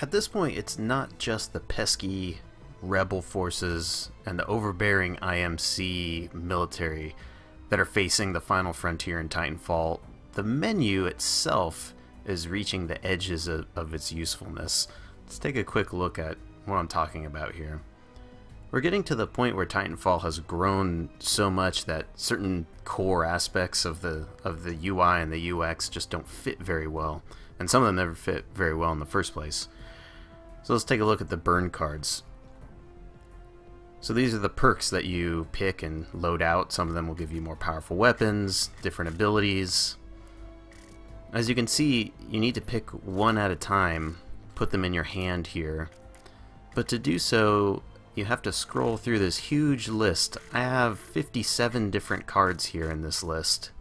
At this point, it's not just the pesky rebel forces and the overbearing IMC military that are facing the final frontier in Titanfall. The menu itself is reaching the edges of its usefulness. Let's take a quick look at what I'm talking about here. We're getting to the point where Titanfall has grown so much that certain core aspects of the UI and the UX just don't fit very well, and some of them never fit very well in the first place. So let's take a look at the burn cards. So these are the perks that you pick and load out. Some of them will give you more powerful weapons, different abilities. As you can see, you need to pick one at a time, put them in your hand here. But to do so, you have to scroll through this huge list. I have 57 different cards here in this list.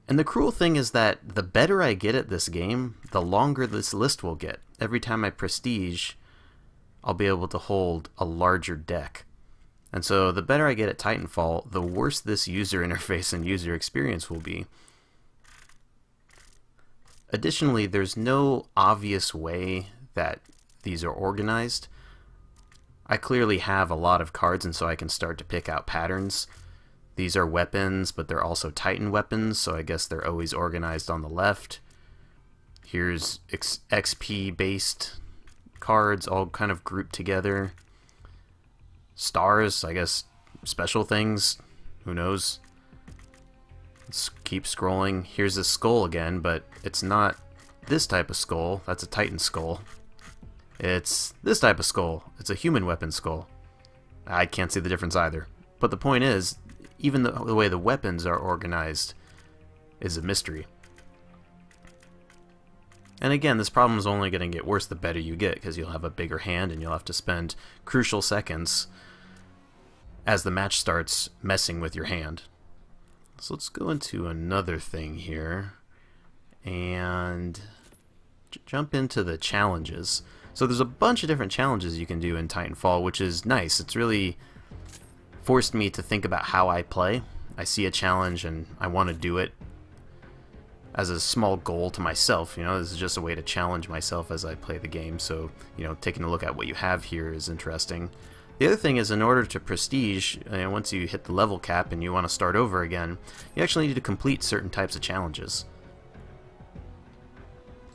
And the cruel thing is that the better I get at this game, the longer this list will get. Every time I prestige, I'll be able to hold a larger deck. And so the better I get at Titanfall, the worse this user interface and user experience will be. Additionally, there's no obvious way that these are organized. I clearly have a lot of cards, and so I can start to pick out patterns. These are weapons, but they're also Titan weapons, so I guess they're always organized on the left. Here's XP-based cards, all kind of grouped together. Stars, I guess special things, who knows. Let's keep scrolling. Here's a skull again, but it's not this type of skull. That's a Titan skull. It's this type of skull. It's a human weapon skull. I can't see the difference either. But the point is, even the way the weapons are organized is a mystery. And again, this problem is only going to get worse the better you get, because you'll have a bigger hand and you'll have to spend crucial seconds as the match starts messing with your hand. So let's go into another thing here and jump into the challenges. So there's a bunch of different challenges you can do in Titanfall, which is nice. It's really forced me to think about how I play. I see a challenge and I want to do it as a small goal to myself. You know, this is just a way to challenge myself as I play the game. So, you know, taking a look at what you have here is interesting. The other thing is, in order to prestige, once you hit the level cap and you want to start over again, you actually need to complete certain types of challenges.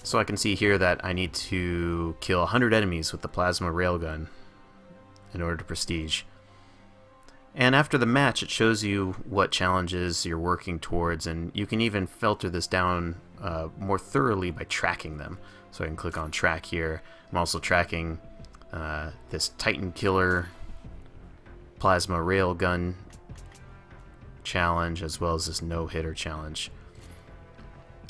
So I can see here that I need to kill 100 enemies with the plasma railgun in order to prestige. And after the match, it shows you what challenges you're working towards, and you can even filter this down more thoroughly by tracking them. So I can click on track here. I'm also tracking this Titan Killer plasma railgun challenge, as well as this no-hitter challenge.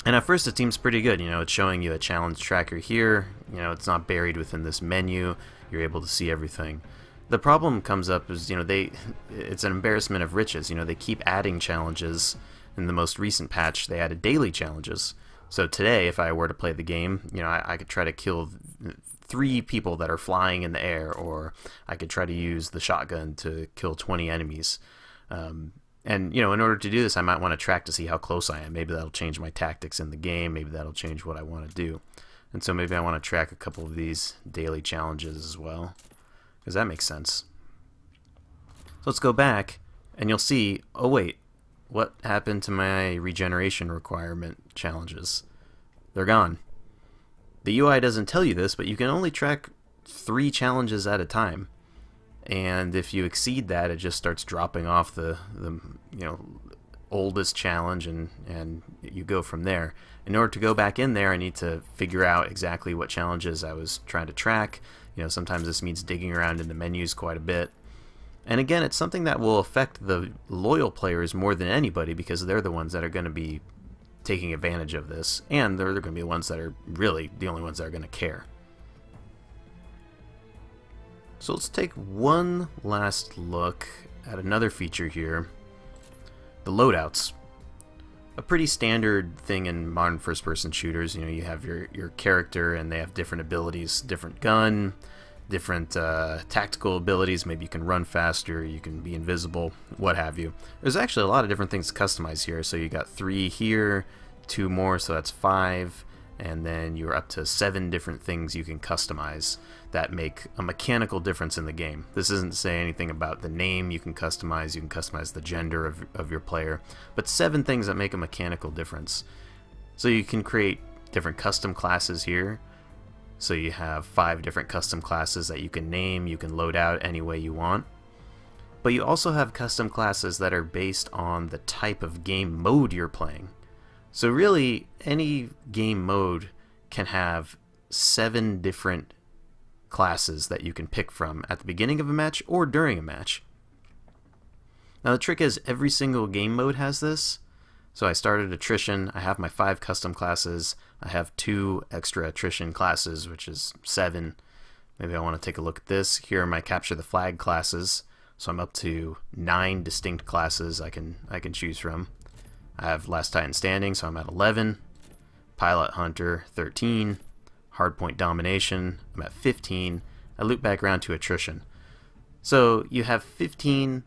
And at first it seems pretty good. You know, it's showing you a challenge tracker here. You know, it's not buried within this menu. You're able to see everything. The problem comes up is, you know, it's an embarrassment of riches. You know, they keep adding challenges. In the most recent patch, they added daily challenges. So today, if I were to play the game, you know, I could try to kill 3 people that are flying in the air, or I could try to use the shotgun to kill 20 enemies. And, you know, in order to do this, I might want to track to see how close I am. Maybe that'll change my tactics in the game. Maybe that'll change what I want to do. And so maybe I want to track a couple of these daily challenges as well, because that makes sense. So let's go back, and you'll see, oh wait, what happened to my regeneration requirement challenges? They're gone. The UI doesn't tell you this, but you can only track 3 challenges at a time. And if you exceed that, it just starts dropping off the you know, oldest challenge, and you go from there. In order to go back in there, I need to figure out exactly what challenges I was trying to track. You know, sometimes this means digging around in the menus quite a bit. And again, it's something that will affect the loyal players more than anybody, because they're the ones that are going to be taking advantage of this, and they're going to be the ones that are really the only ones that are going to care. So let's take one last look at another feature here, the loadouts. A pretty standard thing in modern first-person shooters. You know, you have your character, and they have different abilities, different gun, different tactical abilities. Maybe you can run faster, you can be invisible, what have you. There's actually a lot of different things to customize here. So you got 3 here, 2 more, so that's 5, and then you're up to 7 different things you can customize that make a mechanical difference in the game. This doesn't say anything about the name you can customize the gender of your player, but 7 things that make a mechanical difference. So you can create different custom classes here. So you have 5 different custom classes that you can name, you can load out any way you want. But you also have custom classes that are based on the type of game mode you're playing. So really, any game mode can have 7 different classes that you can pick from at the beginning of a match or during a match. Now the trick is every single game mode has this. So I started attrition, I have my 5 custom classes, I have 2 extra attrition classes, which is 7. Maybe I want to take a look at this. Here are my capture the flag classes. So I'm up to 9 distinct classes I can choose from. I have Last Titan Standing, so I'm at 11. Pilot Hunter, 13. Hardpoint Domination, I'm at 15. I loop back around to attrition. So you have 15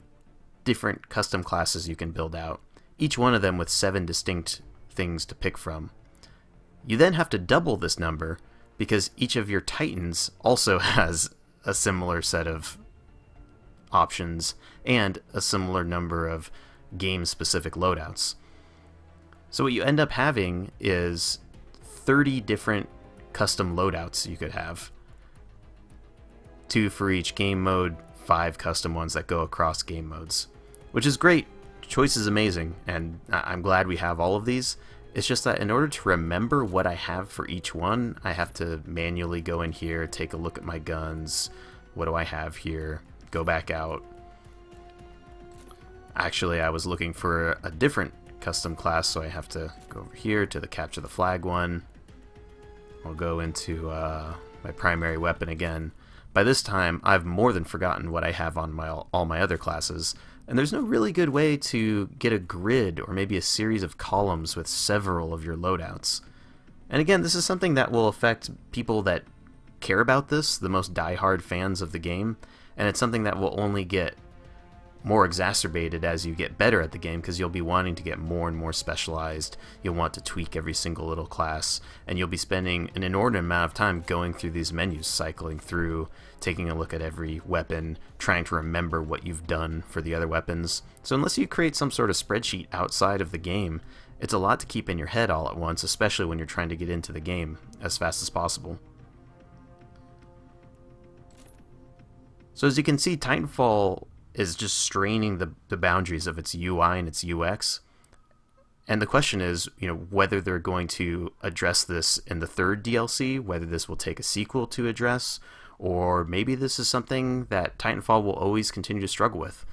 different custom classes you can build out, each one of them with 7 distinct things to pick from. You then have to double this number because each of your Titans also has a similar set of options and a similar number of game-specific loadouts. So what you end up having is 30 different custom loadouts you could have. 2 for each game mode, 5 custom ones that go across game modes, which is great. Choice is amazing, and I'm glad we have all of these. It's just that in order to remember what I have for each one, I have to manually go in here, take a look at my guns. What do I have here? Go back out. Actually, I was looking for a different custom class, so I have to go over here to the capture the flag one. I'll go into my primary weapon again. By this time, I've more than forgotten what I have on all my other classes, and there's no really good way to get a grid or maybe a series of columns with several of your loadouts. And again, this is something that will affect people that care about this, the most die-hard fans of the game, and it's something that will only get more exacerbated as you get better at the game, because you'll be wanting to get more and more specialized. You'll want to tweak every single little class, and you'll be spending an inordinate amount of time going through these menus, cycling through, taking a look at every weapon, trying to remember what you've done for the other weapons. So unless you create some sort of spreadsheet outside of the game, it's a lot to keep in your head all at once, especially when you're trying to get into the game as fast as possible. So as you can see, Titanfall is just straining the boundaries of its UI and its UX. And the question is, whether they're going to address this in the 3rd DLC, whether this will take a sequel to address, or maybe this is something that Titanfall will always continue to struggle with.